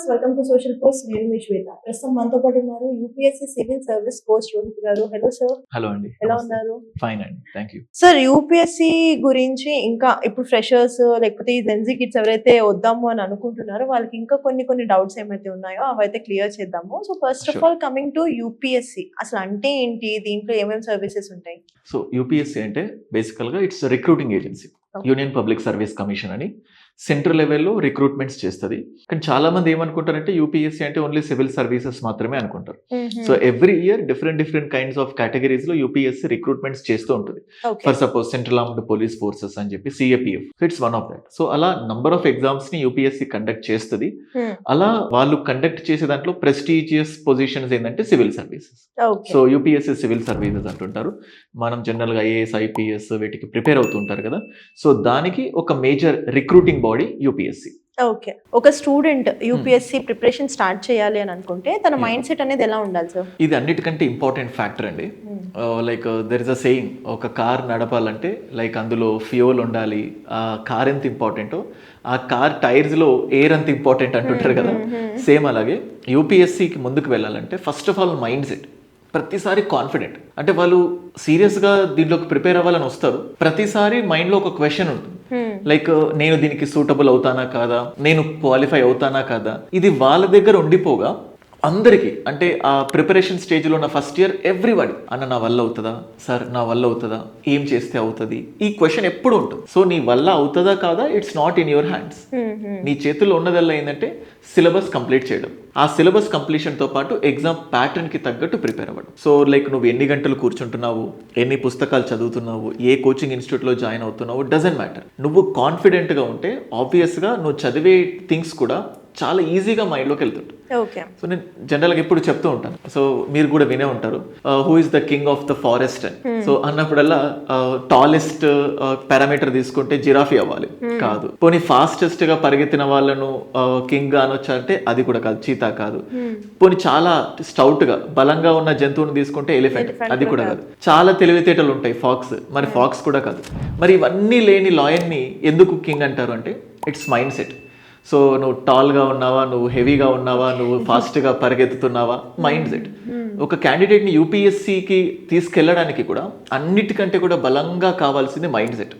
Welcome to social post. నేను మీ శ్వేత. ప్రస్తుతం మనతో పాటు ఉన్నారు UPSC civil service coach Rohit garu. Hello sir. Hello అండి. ఎలా ఉన్నారు? ఫైన్ అండి, థ్యాంక్ యూ. సార్, యూపీఎస్సీ గురించి ఇంకా ఇప్పుడు ఫ్రెషర్స్ లేకపోతే ఈ జెన్జీ కిడ్స్ ఎవరైతే వద్దాము అని అనుకుంటున్నారో వాళ్ళకి ఇంకా కొన్ని డౌట్స్ ఏమైతే ఉన్నాయో అవైతే క్లియర్ చేద్దాము. So first of all coming to UPSC, అసలు అంటే ఏంటి, దీంట్లో ఏమేమి సర్వీసెస్ ఉంటాయి? సో యూపీఎస్సీ అంటే బేసికల్గా it's recruiting agency. Union public service commission అని సెంట్రల్ లెవెల్లో రిక్రూట్మెంట్స్ చేస్తుంది. కానీ చాలా మంది ఏమనుకుంటారంటే యూపీఎస్సీ అంటే ఓన్లీ సివిల్ సర్వీసెస్ మాత్రమే అనుకుంటారు. So every year different kinds of categories లో యూపీఎస్సీ రిక్రూట్మెంట్స్ చేస్తూ ఉంటుంది. For suppose central armed police forces అని చెప్పి CAPF, it's one of that. So అలా నంబర్ ఆఫ్ ఎగ్జామ్స్ ని యూపీఎస్సీ కండక్ట్ చేస్తుంది. అలా వాళ్ళు కండక్ట్ చేసే దాంట్లో ప్రెస్టీజియస్ పొజిషన్స్ ఏంటంటే civil services. So UPSC civil services అంటుంటారు. మనం జనరల్ గా ఐఏఎస్, ఐపీఎస్ వీటికి ప్రిపేర్ అవుతుంటారు కదా. సో దానికి ఒక major recruiting body UPSC. Okay, ఒక స్టూడెంట్ యూపీఎస్సీ ప్రిపరేషన్ స్టార్ట్ చేయాలి అని అనుకుంటే తన మైండ్ సెట్ అనేది ఎలా ఉండాలి సార్? ఇది అన్నిటికంటే ఇంపార్టెంట్ ఫ్యాక్టర్ అండి. Like there is a saying, ఒక కార్ నడపాలంటే లైక్ అందులో ఫ్యూయల్ ఉండాలి. ఆ కార్ ఎంత ఇంపార్టెంటో ఆ కార్ టైర్స్ లో ఎయిర్ అంత ఇంపార్టెంట్ అంటుంటారు కదా. సేమ్ అలాగే యూపీఎస్సీకి ముందుకు వెళ్ళాలంటే first of all mind set. ప్రతిసారి కాన్ఫిడెంట్ అంటే వాళ్ళు సీరియస్గా దీంట్లోకి ప్రిపేర్ అవ్వాలని వస్తారు. ప్రతిసారి మైండ్లో ఒక క్వశ్చన్ ఉంటుంది, లైక్ నేను దీనికి సూటబుల్ అవుతానా కాదా, నేను క్వాలిఫై అవుతానా కాదా. ఇది వాళ్ళ దగ్గర ఉండిపోగా అందరికీ అంటే ఆ ప్రిపరేషన్ స్టేజ్లో ఉన్న ఫస్ట్ ఇయర్ ఎవ్రీబడి అన్న నా వల్ల అవుతుందా సార్, నా వల్ల అవుతుందా, ఏం చేస్తే అవుతుంది, ఈ క్వశ్చన్ ఎప్పుడు ఉంటుంది. సో నీ వల్ల అవుతుందా కాదా, it's not in your hands. నీ చేతుల్లో ఉన్నదల్లా ఏంటంటే సిలబస్ కంప్లీట్ చేయడం. ఆ సిలబస్ కంప్లీషన్తో పాటు ఎగ్జామ్ ప్యాటర్న్కి తగ్గట్టు ప్రిపేర్ అవ్వడం. సో లైక్ నువ్వు ఎన్ని గంటలు కూర్చుంటున్నావు, ఎన్ని పుస్తకాలు చదువుతున్నావు, ఏ కోచింగ్ ఇన్స్టిట్యూట్లో జాయిన్ అవుతున్నావు, డజంట్ మ్యాటర్. నువ్వు కాన్ఫిడెంట్గా ఉంటే ఆబ్వియస్గా నువ్వు చదివే థింగ్స్ కూడా చాలా ఈజీగా మైండ్లోకి వెళ్తుంటాయి. సో నేను జనరల్గా ఎప్పుడు చెప్తూ ఉంటాను, సో మీరు కూడా వినే ఉంటారు, who is the king of the forest అని. సో అన్నప్పుడల్లా టాలెస్ట్ పారామీటర్ తీసుకుంటే జిరాఫీ అవ్వాలి కాదు. పోనీ ఫాస్టెస్ట్ గా పరిగెత్తిన వాళ్ళను కింగ్ అనొచ్చా అంటే అది కూడా కాదు, చీతా కాదు. పోనీ చాలా స్టౌట్ గా బలంగా ఉన్న జంతువుని తీసుకుంటే ఎలిఫెంట్, అది కూడా కాదు. చాలా తెలివితేటలు ఉంటాయి, ఫాక్స్, మరి ఫాక్స్ కూడా కాదు. మరి ఇవన్నీ లేని లాయన్ ని ఎందుకు కింగ్ అంటారు అంటే ఇట్స్ మైండ్ సెట్. సో నువ్వు టాల్గా ఉన్నావా, నువ్వు హెవీగా ఉన్నావా, నువ్వు ఫాస్ట్గా పరిగెత్తుతున్నావా, మైండ్ సెట్. ఒక క్యాండిడేట్ని యూపీఎస్సీకి తీసుకెళ్ళడానికి కూడా అన్నిటికంటే కూడా బలంగా కావాల్సింది మైండ్ సెట్.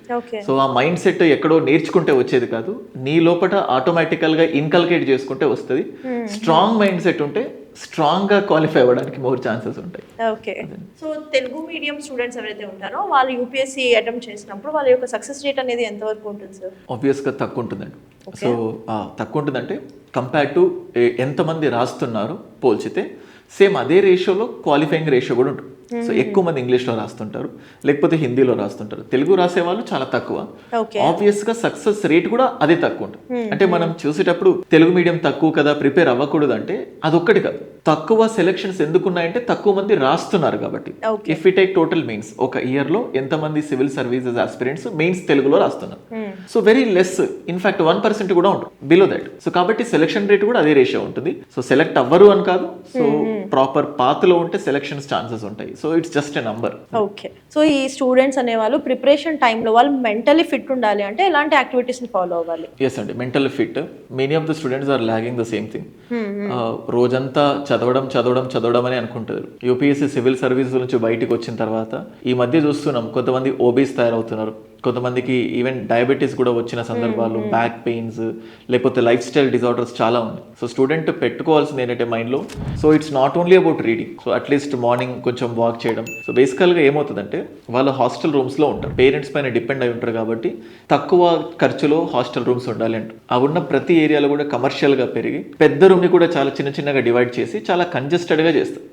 సో ఆ మైండ్ సెట్ ఎక్కడో నేర్చుకుంటే వచ్చేది కాదు, నీ లోపల ఆటోమేటికల్గా ఇన్కల్కేట్ చేసుకుంటే వస్తుంది. స్ట్రాంగ్ మైండ్ సెట్ ఉంటే స్ట్రాంగ్ గా క్వాలిఫై అవ్వడానికి మోర్ ఛాన్సెస్ ఉంటాయి. Okay, so Telugu medium students ఎవరైతే ఉంటారో వాళ్ళు యూపీఎస్సీ అటెంప్ట్ చేసినప్పుడు వాళ్ళ యొక్క సక్సెస్ రేట్ అనేది ఎంత వరకు ఉంటుంది సార్? ఆబ్వియస్గా తక్కువ ఉంటుందండి. సో తక్కువ ఉంటుందంటే కంపేర్ టు ఎంతమంది రాస్తున్నారో పోల్చితే సేమ్ అదే రేషియోలో క్వాలిఫైయింగ్ రేషియో కూడా ఉంటుంది. సో ఎక్కువ మంది ఇంగ్లీష్లో రాస్తుంటారు, లేకపోతే హిందీలో రాస్తుంటారు. తెలుగు రాసే వాళ్ళు చాలా తక్కువ. ఆబ్వియస్ గా సక్సెస్ రేట్ కూడా అదే తక్కువ ఉంటుంది. అంటే మనం చూసేటప్పుడు తెలుగు మీడియం తక్కువ కదా, ప్రిపేర్ అవ్వకూడదు అంటే అదొక్కటి కాదు. తక్కువ సెలెక్షన్స్ ఎందుకున్నాయంటే తక్కువ మంది రాస్తున్నారు కాబట్టి. If we take total mains, ఒక ఇయర్ లో ఎంతమంది సివిల్ సర్వీసెస్ ఆస్పిరెంట్స్ మెయిన్స్ తెలుగులో రాస్తున్నారు. సో వెరీ లెస్, ఇన్ఫాక్ట్ 1% కూడా ఉంటుంది బిలో దట్. సో కాబట్టి సెలెక్షన్ రేట్ కూడా అదే రేషియో ఉంటుంది. సో సెలెక్ట్ అవ్వరు అని కాదు, సో ప్రాపర్ పాత్ లో ఉంటే సెలెక్షన్స్ ఛాన్సెస్ ఉంటాయి. So it's just a number. Okay, so ఈ స్టూడెంట్స్ అనే వాళ్ళు ప్రిపరేషన్ టైంలో వాళ్ళు మెంటలీ ఫిట్ ఉండాలి అంటే ఎలాంటి యాక్టివిటీస్ ని ఫాలో అవ్వాలి? ఎస్ అండి, mental fit. Many of the students are lagging the same thing. రోజంతా చదవడం అని అనుకుంటారు. యూపీఎస్సీ సివిల్ సర్వీస్ నుంచి బయటకు వచ్చిన తర్వాత ఈ మధ్య చూస్తున్నాం, కొంతమంది ఓబీస్ తయారవుతున్నారు, కొంతమందికి ఈవెన్ డయాబెటీస్ కూడా వచ్చిన సందర్భాలు, బ్యాక్ పెయిన్స్, లేకపోతే లైఫ్ స్టైల్ డిజార్డర్స్ చాలా ఉన్నాయి. సో స్టూడెంట్ పెట్టుకోవాల్సింది ఏంటంటే మైండ్లో, so it's not only about reading. So at least morning కొంచెం వాక్ చేయడం. సో బేసికల్గా ఏమవుతుందంటే వాళ్ళు హాస్టల్ రూమ్స్లో ఉంటారు, పేరెంట్స్ పైన డిపెండ్ అయి ఉంటారు కాబట్టి తక్కువ ఖర్చులో హాస్టల్ రూమ్స్ ఉండాలి అంటారు. అవి ఉన్న ప్రతి ఏరియాలో కూడా కమర్షియల్గా పెరిగి పెద్ద రూమ్ని కూడా చాలా చిన్నగా డివైడ్ చేసి చాలా కంజెస్టెడ్గా చేస్తారు.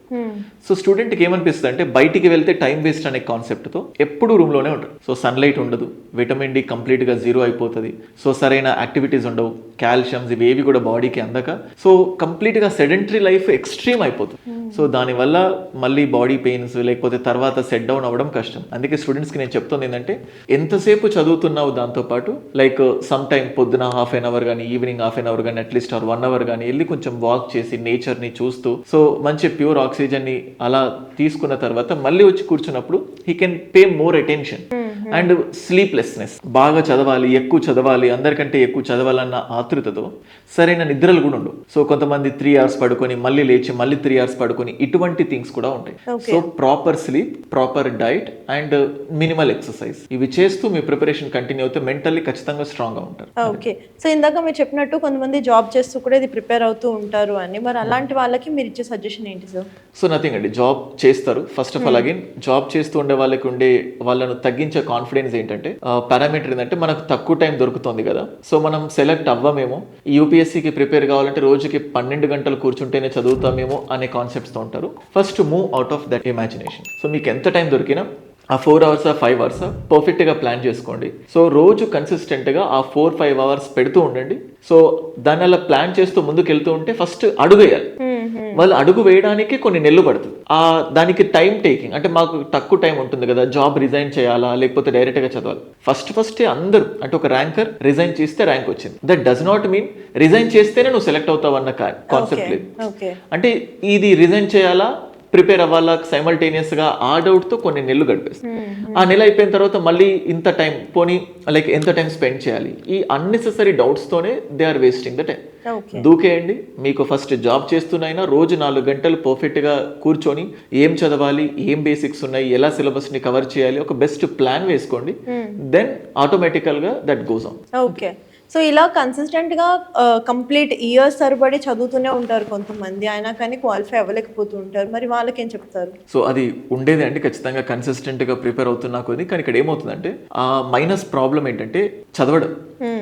సో స్టూడెంట్కి ఏమనిపిస్తుంది అంటే బయటికి వెళ్తే టైం వేస్ట్ అనే కాన్సెప్ట్తో ఎప్పుడు రూమ్లోనే ఉంటారు. సో సన్లైట్ ఉండదు, విటమిన్ డి కంప్లీట్గా జీరో అయిపోతుంది. సో సరైన యాక్టివిటీస్ ఉండవు, కాల్షియమ్స్ ఇవేవి కూడా బాడీకి అందక సో కంప్లీట్గా సెడెంటరీ లైఫ్ ఎక్స్ట్రీమ్ అయిపోతుంది. సో దానివల్ల మళ్ళీ బాడీ పెయిన్స్, లేకపోతే తర్వాత సెట్ డౌన్ అవ్వడం కష్టం. అందుకే స్టూడెంట్స్కి నేను చెప్తుంది ఏంటంటే ఎంతసేపు చదువుతున్నావు దాంతోపాటు లైక్ సమ్ టైం పొద్దున హాఫ్ అన్ అవర్ కానీ, ఈవినింగ్ హాఫ్ అన్ అవర్ కానీ, అట్లీస్ట్ 1 hour కానీ వెళ్ళి కొంచెం వాక్ చేసి నేచర్ని చూస్తూ సో మంచి ప్యూర్ ఆక్సిజన్ని అలా తీసుకున్న తర్వాత మళ్ళీ వచ్చి కూర్చున్నప్పుడు he can pay more attention. And sleeplessness, బాగా చదవాలి, ఎక్కువ చదవాలి, అందరికంటే ఎక్కువ చదవాలన్న ఆతృతతో సరైన నిద్రలు కూడా ఉండవు. సో కొంతమంది 3 hours పడుకొని మళ్ళీ లేచి మళ్ళీ 3 hours పడుకొని ఇటువంటి థింగ్స్ కూడా ఉంటాయి. So proper sleep, proper diet and minimal exercise ఇవి చేస్తూ మీ ప్రిపరేషన్ కంటిన్యూ అయితే మెంటల్లీ ఖచ్చితంగా స్ట్రాంగ్ గా ఉంటారు. ఓకే. సో ఇందాక మీరు చెప్పినట్టు కొంతమంది జాబ్ చేస్తూ కూడా ఇది ప్రిపేర్ అవుతూ ఉంటారు అని, మరి అలాంటి వాళ్ళకి మీరు ఇచ్చే సజెషన్ ఏంటి సార్? సో నథింగ్ అండి, జాబ్ చేస్తారు. First of all again job చేస్తూ ఉండే వాళ్ళకి ఉండే వాళ్ళను తగ్గించే కాన్ఫిడెన్స్ ఏంటంటే పారామీటర్ ఏంటంటే మనకు తక్కువ టైం దొరుకుతుంది కదా, సో మనం సెలెక్ట్ అవ్వమేమో, యూపీఎస్సీకి ప్రిపేర్ కావాలంటే రోజుకి 12 గంటలు కూర్చుంటేనే చదువుతామేమో అనే కాన్సెప్ట్స్తో ఉంటారు. First move out of that imagination. So మీకు ఎంత టైం దొరికినా ఆ 4 hours 5 hours పర్ఫెక్ట్గా ప్లాన్ చేసుకోండి. సో రోజు కన్సిస్టెంట్గా ఆ 4-5 hours పెడుతూ ఉండండి. సో దాని అలా ప్లాన్ చేస్తూ ముందుకు వెళ్తూ ఉంటే ఫస్ట్ అడుగు వేయాలి. వాళ్ళు అడుగు వేయడానికి కొన్ని నెలలు పడుతుంది. దానికి టైం టేకింగ్ అంటే మాకు తక్కువ టైం ఉంటుంది కదా, జాబ్ రిజైన్ చేయాలా లేకపోతే డైరెక్ట్గా చదవాలి. ఫస్టే అందరూ అంటే ఒక ర్యాంకర్ రిజైన్ చేస్తే ర్యాంక్ వచ్చింది, that does not mean resign చేస్తేనే నువ్వు సెలెక్ట్ అవుతావు అన్న కాన్సెప్ట్ లేదు. అంటే ఇది రిజైన్ చేయాలా ప్రిపేర్ అవ్వాలా సైమల్టేనియస్ గా ఆ డౌట్ తో కొన్ని నెలలు గడిపేస్తాయి. ఆ నెల అయిపోయిన తర్వాత మళ్ళీ ఇంత టైం పోనీ లైక్ ఎంత టైం స్పెండ్ చేయాలి, ఈ అన్నెసెసరీ డౌట్స్ తోనే they are wasting the time. దూకేయండి. మీకు ఫస్ట్ జాబ్ చేస్తున్నైనా రోజు 4 గంటలు పర్ఫెక్ట్ గా కూర్చొని ఏం చదవాలి, ఏం బేసిక్స్ ఉన్నాయి, ఎలా సిలబస్ ని కవర్ చేయాలి, ఒక బెస్ట్ ప్లాన్ వేసుకోండి. దెన్ ఆటోమేటికల్ గా that goes on. Okay. So ఇలా కన్సిస్టెంట్ గా కంప్లీట్ ఇయర్స్ తరబడి చదువుతూనే ఉంటారు కొంతమంది, అయినా కానీ క్వాలిఫై అవ్వలేకపోతూ ఉంటారు, మరి వాళ్ళకి ఏం చెప్తారు? సో అది ఉండేది అండి, ఖచ్చితంగా కన్సిస్టెంట్ గా ప్రిపేర్ అవుతున్నా కొద్ది. కానీ ఇక్కడ ఏమవుతుందంటే ఆ మైనస్ ప్రాబ్లం ఏంటంటే చదవడం.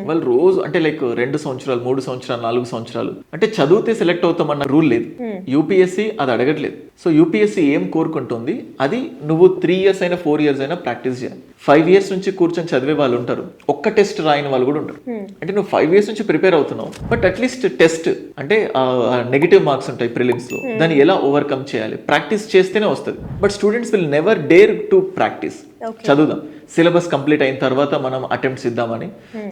వాళ్ళు రోజు అంటే లైక్ 2 సంవత్సరాలు 3 సంవత్సరాలు 4 సంవత్సరాలు అంటే చదివితే సెలెక్ట్ అవుతామన్న రూల్ లేదు. యూపీఎస్సీ అది అడగట్లేదు. సో యూపీఎస్సీ ఏం కోరుకుంటుంది, అది నువ్వు 3 years అయినా 4 years అయినా ప్రాక్టీస్ చేయాలి. 5 years నుంచి కూర్చొని చదివే వాళ్ళు ఉంటారు, ఒక్క టెస్ట్ రాయని వాళ్ళు కూడా ఉంటారు. అంటే నువ్వు 5 years నుంచి ప్రిపేర్ అవుతున్నావు, బట్ అట్లీస్ట్ టెస్ట్ అంటే నెగిటివ్ మార్క్స్ ఉంటాయి ప్రిలిమ్స్ లో, దాన్ని ఎలా ఓవర్కమ్ చేయాలి ప్రాక్టీస్ చేస్తేనే వస్తుంది. But students will never dare to practice. చదువుదాం, సిలబస్ కంప్లీట్ అయిన తర్వాత మనం అటెంప్ట్స్ ఇద్దామని.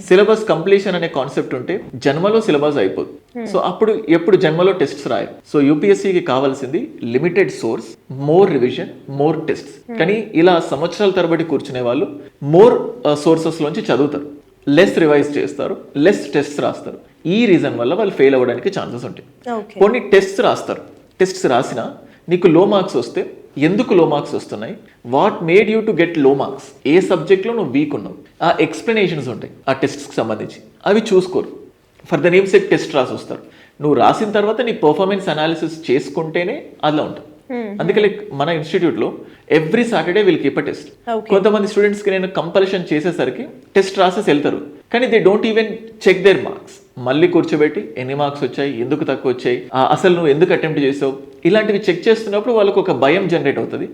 సిలబస్ కంప్లీషన్ అనే కాన్సెప్ట్ ఉంటే జన్మలో సిలబస్ అయిపోదు. సో అప్పుడు ఎప్పుడు జన్మలో టెస్ట్స్ రాయరు. సో యూపీఎస్సీకి కావాల్సింది limited source, more revision, more tests. కానీ ఇలా సంవత్సరాల తరబడి కూర్చునే వాళ్ళు మోర్ సోర్సెస్ లోంచి చదువుతారు, లెస్ రివైజ్ చేస్తారు, లెస్ టెస్ట్స్ రాస్తారు. ఈ రీజన్ వల్ల వాళ్ళు ఫెయిల్ అవ్వడానికి ఛాన్సెస్ ఉంటాయి. కొన్ని టెస్ట్స్ రాస్తారు, టెస్ట్స్ రాసినా నీకు లో మార్క్స్ వస్తే ఎందుకు లో మార్క్స్ వస్తున్నాయి, what made you to get లో మార్క్స్, ఏ సబ్జెక్ట్లో నువ్వు వీక్ ఉన్నావు, ఆ ఎక్స్ప్లెనేషన్స్ ఉంటాయి ఆ టెస్ట్కి సంబంధించి. అవి చూసుకోరు, for the name set test రాసి వస్తారు. నువ్వు రాసిన తర్వాత నీ పర్ఫార్మెన్స్ అనాలిసిస్ చేసుకుంటేనే అలా ఉంటుంది. అందుకే లైక్ మన ఇన్స్టిట్యూట్లో every Saturday we'll keep a test. కొంతమంది స్టూడెంట్స్కి నేను కంపల్షన్ చేసేసరికి టెస్ట్ రాసేసి వెళ్తారు, కానీ they don't even check their marks. మళ్ళీ కూర్చోబెట్టి ఎన్ని మార్క్స్ వచ్చాయి, ఎందుకు తక్కువ వచ్చాయి, అసలు నువ్వు ఎందుకు అటెంప్ట్ చేసావు, ఇలాంటివి చెక్ చేస్తున్నప్పుడు వాళ్ళకు ఒక భయం జనరేట్ అవుతుంది.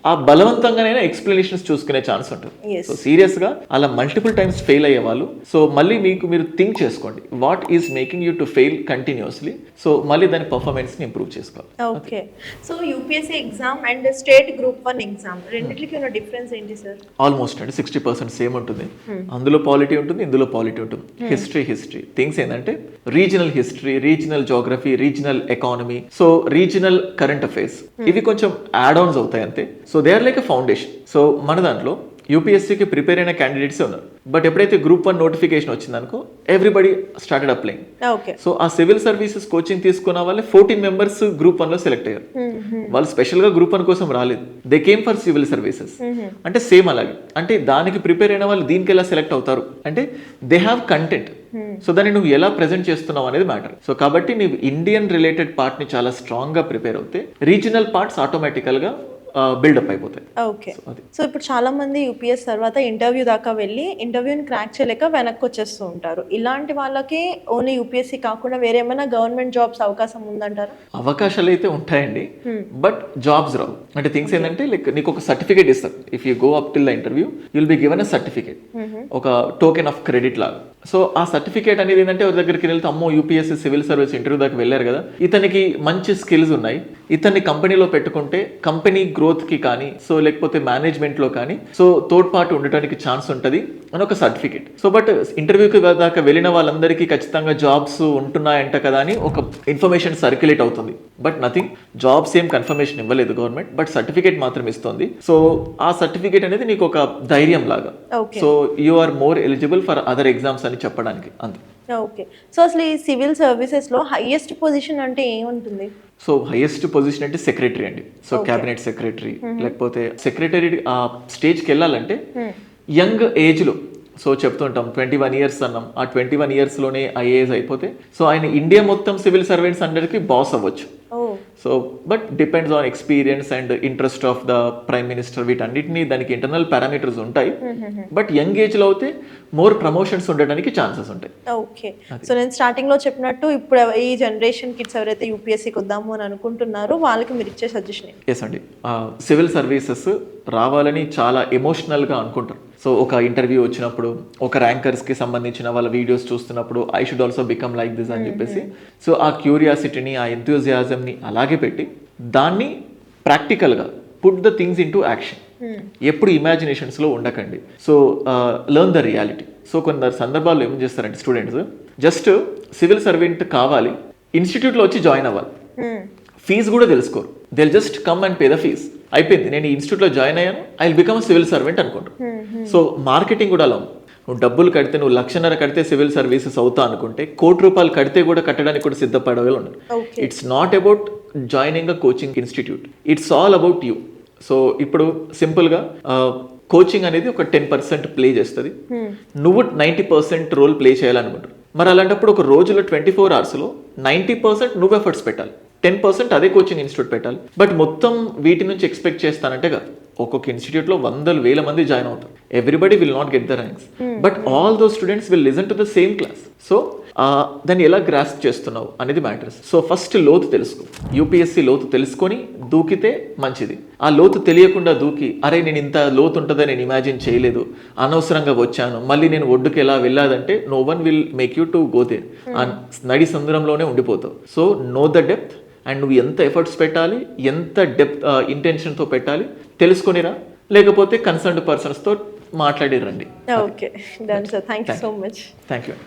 ఆ బలవంతంగానైనా ఎక్స్ప్లెనేషన్స్ చూసుకునే ఛాన్స్ ఉంటుంది. సో సీరియస్ గా అలా మల్టిపుల్ టైమ్స్ ఫెయిల్ అయ్యే వాళ్ళు, సో మళ్ళీ మీరు థింక్ చేసుకోండి, what is making you to fail continuously. So మళ్ళీ దాని పర్ఫార్మెన్స్ ని ఇంప్రూవ్ చేసుకోవాలి. Okay. So UPSC exam and state group 1 exam రెండింటికి ఉన్న డిఫరెన్స్ ఏంటి సార్? ఆల్మోస్ట్ అంటే 60% సేమ్ ఉంటుంది. అందులో పాలిటీ ఉంటుంది, ఇందులో పాలిటీ ఉంటుంది. హిస్టరీ థింగ్స్ ఏంటంటే regional history, regional geography, regional economy, so regional current affairs, ఇవి కొంచెం యాడ్ ఆన్స్ అవుతాయి అంతే. So they are like a foundation. సో మన దాంట్లో యూపీఎస్సీకి ప్రిపేర్ అయిన క్యాండిడేట్సే ఉన్నారు, బట్ ఎప్పుడైతే గ్రూప్ 1 నోటిఫికేషన్ వచ్చిందనుకో ఎవ్రీబడి స్టార్టెడ్ అప్లైయింగ్. సో ఆ సివిల్ సర్వీసెస్ కోచింగ్ తీసుకున్న వాళ్ళే 14 members గ్రూప్ 1 లో సెలెక్ట్ అయ్యారు. వాళ్ళు స్పెషల్ గా గ్రూప్ 1 కోసం రాలేదు, they came for civil services. అంటే సేమ్ అలాగే, అంటే దానికి ప్రిపేర్ అయిన వాళ్ళు దీనికి ఎలా సెలెక్ట్ అవుతారు అంటే దే హ్యావ్ కంటెంట్. సో దాన్ని నువ్వు ఎలా ప్రెజెంట్ చేస్తున్నావు అనేది మ్యాటర్. సో కాబట్టి నువ్వు ఇండియన్ రిలేటెడ్ పార్ట్ ని చాలా స్ట్రాంగ్ గా ప్రిపేర్ అవుతే రీజనల్ పార్ట్స్ ఆటోమేటికల్ గా బిల్డప్ అయిపోతాయి. ఓకే. సో ఇప్పుడు చాలా మంది యూపీఎస్ తర్వాత ఇంటర్వ్యూ దాకా వెళ్ళి ఇంటర్వ్యూని క్రాక్ చేయలేక వెనక్కి వచ్చేస్తూ ఉంటారు. ఇలాంటి వాళ్ళకి ఓన్లీ యూపీఎస్సీ కాకుండా వేరే ఏమైనా గవర్నమెంట్ జాబ్స్ అవకాశం ఉందంటారు? అవకాశాలు అయితే ఉంటాయండి, బట్ జాబ్స్ రావు. అంటే థింగ్స్ ఏంటంటే లైక్ నీకు ఒక సర్టిఫికేట్ ఇస్తారు. If you go up till the interview you'll be given a certificate, ఒక టోకెన్ ఆఫ్ క్రెడిట్ లాగా. సో ఆ సర్టిఫికేట్ అనేది ఏంటంటే ఎవరి దగ్గరికి వెళ్తే అమ్మో యూపీఎస్సీ సివిల్ సర్వీస్ ఇంటర్వ్యూ దాకా వెళ్ళారు కదా, ఇతనికి మంచి స్కిల్స్ ఉన్నాయి, ఇతన్ని కంపెనీలో పెట్టుకుంటే కంపెనీ గ్రోత్ కి కానీ సో లేకపోతే మేనేజ్మెంట్ లో కానీ సో తోడ్పాటు ఉండటానికి ఛాన్స్ ఉంటుంది అని ఒక సర్టిఫికేట్. సో బట్ ఇంటర్వ్యూకి దాకా వెళ్ళిన వాళ్ళందరికీ ఖచ్చితంగా జాబ్స్ ఉంటున్నాయంట కదా అని ఒక ఇన్ఫర్మేషన్ సర్క్యులేట్ అవుతుంది. బట్ నథింగ్, జాబ్స్ ఏం కన్ఫర్మేషన్ ఇవ్వలేదు గవర్నమెంట్, బట్ సర్టిఫికేట్ మాత్రం ఇస్తుంది. సో ఆ సర్టిఫికేట్ అనేది నీకు ఒక ధైర్యం లాగా. Okay so you are more eligible for other exams అని చెప్పడానికి అంతే. ఓకే. సో అసలు ఈ సివిల్ సర్వీసెస్లో హైయెస్ట్ పొజిషన్ అంటే ఏముంటుంది? సో హైయెస్ట్ పొజిషన్ అంటే సెక్రటరీ అండి. సో క్యాబినెట్ సెక్రటరీ, లేకపోతే సెక్రటరీ ఆ స్టేజ్కి వెళ్ళాలంటే యంగ్ ఏజ్లో, సో చెప్తుంటాం 21 ఇయర్స్ అన్నాం, ఆ 21 ఇయర్స్లోనే ఐఏఎస్ అయిపోతే సో ఆయన ఇండియా మొత్తం సివిల్ సర్వెంట్స్ అందరికి బాస్ అవ్వచ్చు. So but depends on experience and interest of the prime minister, వీటన్నిటిని దానికి ఇంటర్నల్ పారామీటర్స్ ఉంటాయి. బట్ యంగ్ ఏజ్లో అయితే మోర్ ప్రమోషన్స్ ఉండడానికి ఛాన్సెస్ ఉంటాయి. ఓకే. సో నేను స్టార్టింగ్లో చెప్పినట్టు ఇప్పుడు ఈ జనరేషన్ కిడ్స్ ఎవరైతే యూపీఎస్సీకి వద్దాము అని అనుకుంటున్నారో వాళ్ళకి మీరు ఇచ్చే సజెషన్? ఎస్ అండి, సివిల్ సర్వీసెస్ రావాలని చాలా ఎమోషనల్గా అనుకుంటారు. సో ఒక ఇంటర్వ్యూ వచ్చినప్పుడు, ఒక ర్యాంకర్స్కి సంబంధించిన వాళ్ళ వీడియోస్ చూస్తున్నప్పుడు I should also become like this అని చెప్పేసి, సో ఆ క్యూరియాసిటీని, ఆ ఎంథూజియాజంని అలాగే పెట్టి దాన్ని ప్రాక్టికల్గా put the things in to action. ఎప్పుడు ఇమాజినేషన్స్లో ఉండకండి. So learn the reality. So కొన్ని సందర్భాల్లో ఏం చేస్తారంటే స్టూడెంట్స్ జస్ట్ సివిల్ సర్వెంట్ కావాలి, ఇన్స్టిట్యూట్లో వచ్చి జాయిన్ అవ్వాలి, ఫీజు కూడా తెలుసుకోరు, they just come and pay the fees, అయిపోయింది, నేను ఈ ఇన్స్టిట్యూట్లో జాయిన్ అయ్యాను, I will become civil servant అనుకుంటారు. సో మార్కెటింగ్ కూడా అలా ఉంది. నువ్వు డబ్బులు కడితే, నువ్వు 1,00,000 కడితే సివిల్ సర్వీసెస్ అవుతా అనుకుంటే, ₹1,00,000 కడితే కూడా కట్టడానికి కూడా సిద్ధపడేవాళ్ళు ఉన్నారు. It's not about joining a coaching institute, it's all about you. So ఇప్పుడు సింపుల్గా కోచింగ్ అనేది ఒక 10% ప్లే చేస్తుంది, నువ్వు 90% రోల్ ప్లే చేయాలనుకుంటారు. మరి అలాంటప్పుడు ఒక రోజులో 24 అవర్స్లో 90% నువ్వు ఎఫర్ట్స్ పెట్టాలి, 10% అదే కోచింగ్ ఇన్స్టిట్యూట్ పెట్టాలి. బట్ మొత్తం వీటి నుంచి ఎక్స్పెక్ట్ చేస్తానంటే కాదు. ఒక్కొక్క ఇన్స్టిట్యూట్లో 100,000 మంది జాయిన్ అవుతారు. Everybody will not get the ranks, but all those students will listen to the same class. So దాన్ని ఎలా గ్రాస్ప్ చేస్తున్నావు అనేది మ్యాటర్స్. సో ఫస్ట్ లోతు తెలుసుకో, యూపీఎస్సీ లోతు తెలుసుకొని దూకితే మంచిది. ఆ లోతు తెలియకుండా దూకి, అరే నేను ఇంత లోతు ఉంటుందని నేను ఇమాజిన్ చేయలేదు, అనవసరంగా వచ్చాను, మళ్ళీ నేను ఒడ్డుకి ఎలా వెళ్ళాదంటే no one will make you to go there. ఆ నడి సందురంలోనే ఉండిపోతావు. So know the depth, and నువ్వు ఎంత ఎఫర్ట్స్ పెట్టాలి, ఎంత డెప్త్ ఇంటెన్షన్తో పెట్టాలి తెలుసుకొనిరా, లేకపోతే కన్సర్న్డ్ పర్సన్స్తో మాట్లాడి రండి. Okay, done sir, thank you so much. Thank you.